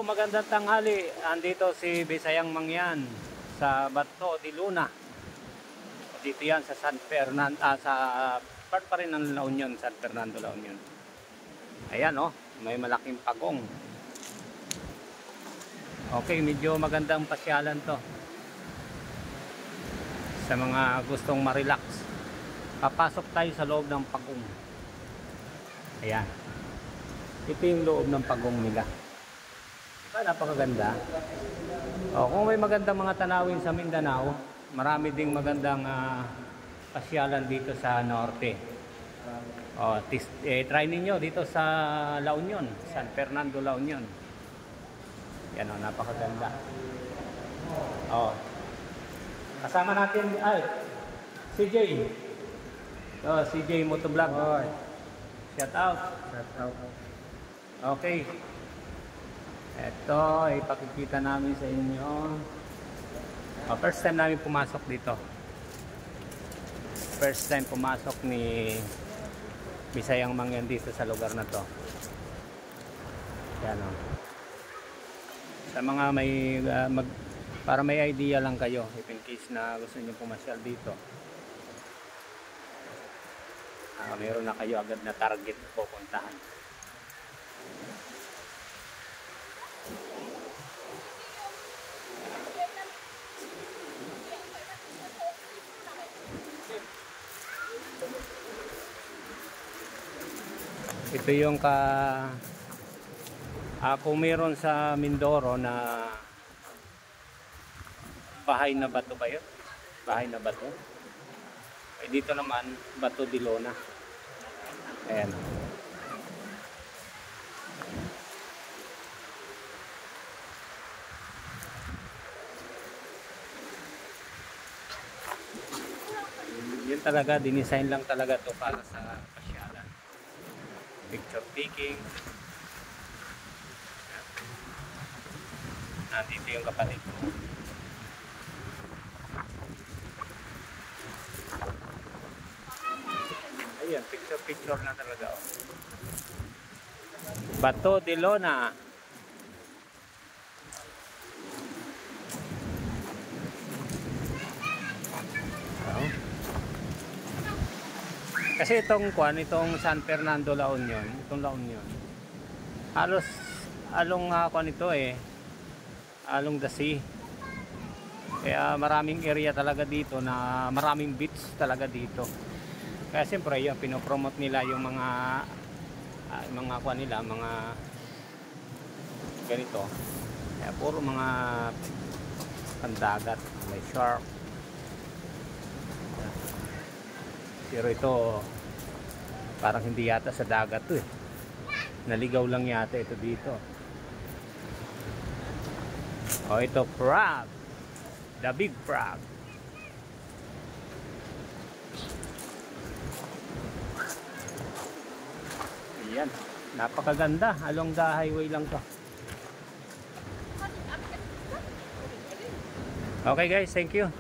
Magandang tanghali. Andito si Bisayang Mangyan sa Bato de Luna. Dito yan sa San Fernando, sa part pa rin ng La Union, San Fernando, La Union. Ayan oh, may malaking pagong. Okay, medyo magandang pasyalan to. Sa mga gustong ma-relax. Papasok tayo sa loob ng pagong. Ayan. Ito yung loob ng pagong nila. Napakaganda. Kung may magandang mga tanawin sa Mindanao, marami ding magandang pasyalan dito sa norte. Try ninyo dito sa La Union, San Fernando, La Union. Yan napakaganda. Kasama natin CJ. CJ Motovlog. Shout out. Okay. Ito, ipakikita namin sa inyo. First time namin pumasok dito. First time pumasok ni Bisayang Mangyan dito sa lugar na to. Yan o. Sa mga may, para may idea lang kayo, if in case na gusto nyo pumasyal dito. Meron na kayo agad na target pupuntahan. Ito yung kung meron sa Mindoro na bahay na bato ba yun? Bahay na bato. Dito naman, Bato de Luna. Ayan. Yun talaga, dinisign lang talaga to para sa pasyalan. Picture taking. Nandito yung kapatid ko. Ayan, picture na talaga. Bato de Luna. Kasi itong San Fernando, La Union, itong La Union, halos along ito along the sea. Kaya maraming area talaga dito na maraming beach talaga dito. Kaya siyempre yung pinopromote nila yung mga mga ganito. Kaya puro mga pandagat, may shark. Pero ito parang hindi yata sa dagat to naligaw lang yata ito dito. Ito crab, the big crab. Ayan, napakaganda. Along the highway lang to. Okay guys, thank you.